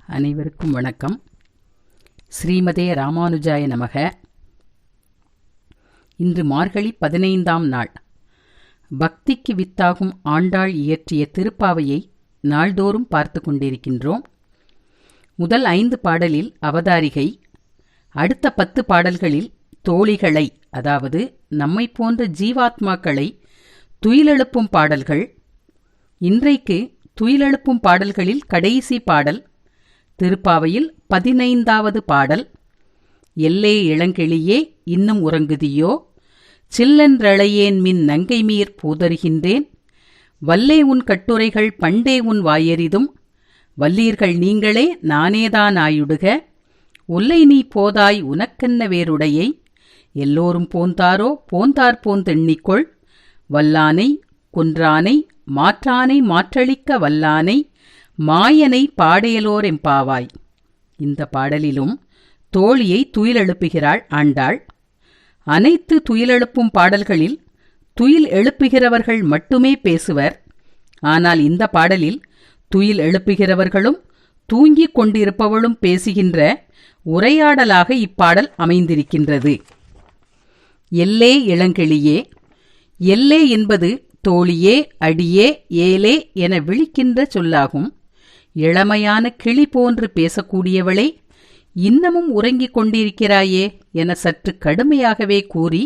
அனைவருக்கும் வணக்கம். ஸ்ரீமதே ராமானுஜாய நமக. இன்று மார்கழி 15ஆம் நாள். பக்திக்கு வித்தாகும் ஆண்டாள் இயற்றிய திருப்பாவையை நாள்தோறும் பார்த்து கொண்டிருக்கின்றோம். முதல் 5 பாடலில் அவதாரிகை, அடுத்த 10 பாடல்களில் தோழிகளை, அதாவது நம்மை போன்ற ஜீவாத்மாக்களை துயிலெழுப்பும் பாடல்கள். இன்றைக்கு துயிலெழுப்பும் பாடல்களில் கடைசி பாடல், திருப்பாவையில் 15வது பாடல். எல்லே இளங்கிளியே இன்னும் உறங்குதியோ, சில்லென்றழையேன் மின் நங்கைமீர் பூதருகின்றேன், வல்லே உன் கட்டுரைகள் பண்டே உன் வாயெறிதும், வல்லீர்கள் நீங்களே நானேதான் ஆயுடுக, ஒல்லை நீ போதாய் உனக்கென்ன வேறுடையை, எல்லோரும் போந்தாரோ போந்தார் போந்தெண்ணிக்கொள், வல்லானை கொன்றானை மாற்றானை மாற்றளிக்க வல்லானை மாயனை பாடையலோர் எம்பாவாய். இந்த பாடலிலும் தோழியை துயிலெழுப்புகிறாள் ஆண்டாள். அனைத்து துயிலெழுப்பும் பாடல்களில் துயில் எழுப்புகிறவர்கள் மட்டுமே பேசுவர். ஆனால் இந்த பாடலில் துயில் எழுப்புகிறவர்களும் தூங்கிக் கொண்டிருப்பவளும் பேசுகின்ற உரையாடலாக இப்பாடல் அமைந்திருக்கின்றது. எல்லே இளங்கிளியே. எல்லே என்பது தோழியே, அடியே, ஏலே என விழிக்கின்ற சொல்லாகும். இளமையான கிளி போன்று பேசக்கூடியவளே, இன்னமும் உறங்கிக் கொண்டிருக்கிறாயே என சற்று கடுமையாகவே கூறி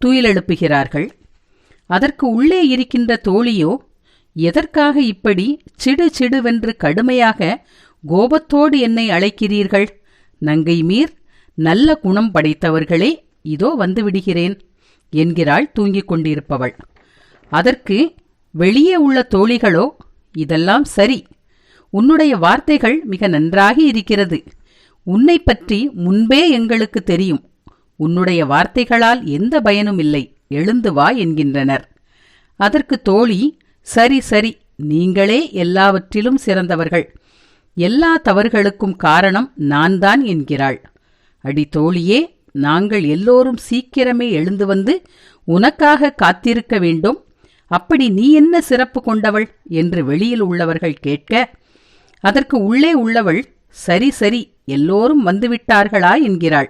துயிலெழுப்புகிறார்கள். அதற்கு உள்ளே இருக்கின்ற தோழியோ, எதற்காக இப்படி சிடு சிடுவென்று கடுமையாக கோபத்தோடு என்னை அழைக்கிறீர்கள்? நங்கை மீர், நல்ல குணம் படைத்தவர்களே, இதோ வந்துவிடுகிறேன் என்கிறாள் தூங்கிக் கொண்டிருப்பவள். அதற்கு வெளியே உள்ள தோழிகளோ, இதெல்லாம் சரி, உன்னுடைய வார்த்தைகள் மிக நன்றாக இருக்கிறது, உன்னை பற்றி முன்பே எங்களுக்கு தெரியும், உன்னுடைய வார்த்தைகளால் எந்த பயனும் இல்லை, எழுந்து வா என்கின்றனர். அதற்கு தோழி, சரி சரி, நீங்களே எல்லாவற்றிலும் சிறந்தவர்கள், எல்லா தவறுகளுக்கும் காரணம் நான்தான் என்கிறாள். அடி தோழியே, நாங்கள் எல்லோரும் சீக்கிரமே எழுந்து வந்து உனக்காக காத்திருக்க வேண்டும், அப்படி நீ என்ன சிறப்பு கொண்டவள் என்று வெளியில் உள்ளவர்கள் கேட்க, அதற்கு உள்ளே உள்ளவள், சரி சரி, எல்லோரும் வந்துவிட்டார்களா என்கிறாள்.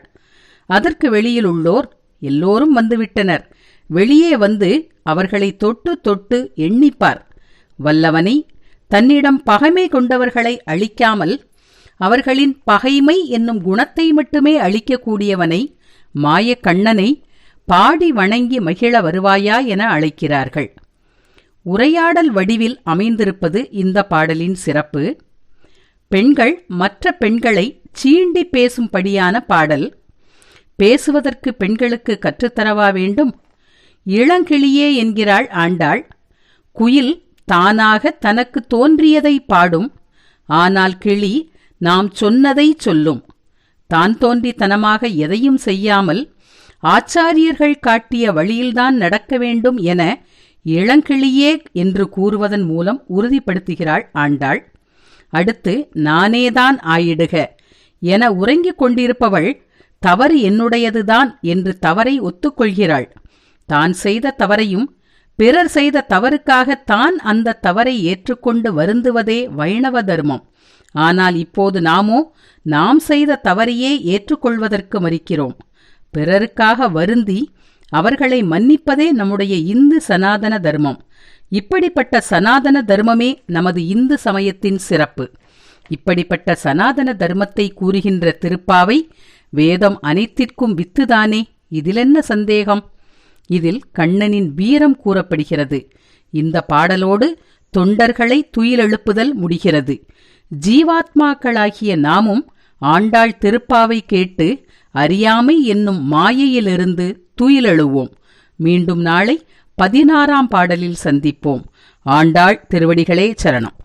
அதற்கு வெளியில் உள்ளோர், எல்லோரும் வந்துவிட்டனர், வெளியே வந்து அவர்களை தொட்டு தொட்டு எண்ணிப்பார். வல்லவனை, தன்னிடம் பகைமை கொண்டவர்களை அழிக்காமல் அவர்களின் பகைமை என்னும் குணத்தை மட்டுமே அழிக்கக்கூடியவனை, மாயக்கண்ணனை பாடி வணங்கி மகிழ வருவாயா என அழைக்கிறார்கள். உரையாடல் வடிவில் அமைந்திருப்பது இந்த பாடலின் சிறப்பு. பெண்கள் மற்ற பெண்களை சீண்டி பேசும்படியான பாடல். பேசுவதற்கு பெண்களுக்கு கற்றுத்தரவா வேண்டும்? இளங்கிளியே என்கிறாள் ஆண்டாள். குயில் தானாக தனக்கு தோன்றியதை பாடும், ஆனால் கிளி நாம் சொன்னதை சொல்லும். தான் தோன்றித்தனமாக எதையும் செய்யாமல் ஆச்சாரியர்கள் காட்டிய வழியில்தான் நடக்க வேண்டும் என இளங்கிளியே என்று கூறுவதன் மூலம் உறுதிப்படுத்துகிறாள் ஆண்டாள். அடுத்து நானேதான் ஆயிடுக என உறங்கிக் கொண்டிருப்பவள், தவறு என்னுடையதுதான் என்று தவறை ஒத்துக்கொள்கிறாள். தான் செய்த தவறையும் பிறர் செய்த தவறுக்காக தான் அந்த தவறை ஏற்றுக்கொண்டு வருந்துவதே வைணவ தர்மம். ஆனால் இப்போது நாமோ நாம் செய்த தவறையே ஏற்றுக்கொள்வதற்கு மறுக்கிறோம். பிறருக்காக வருந்தி அவர்களை மன்னிப்பதே நம்முடைய இந்து சனாதன தர்மம். இப்படிப்பட்ட சனாதன தர்மமே நமது இந்து சமயத்தின் சிறப்பு. இப்படிப்பட்ட சனாதன தர்மத்தை கூறுகின்ற திருப்பாவை வேதம் அனைத்திற்கும் வித்துதானே, இதிலென்ன சந்தேகம்? இதில் கண்ணனின் வீரம் கூறப்படுகிறது. இந்த பாடலோடு தொண்டர்களை துயிலெழுப்புதல் முடிகிறது. ஜீவாத்மாக்களாகிய நாமும் ஆண்டாள் திருப்பாவை கேட்டு அறியாமை என்னும் மாயையிலிருந்து துயிலெழுவோம். மீண்டும் நாளை 16ஆம் பாடலில் சந்திப்போம். ஆண்டாள் திருவடிகளே சரணம்.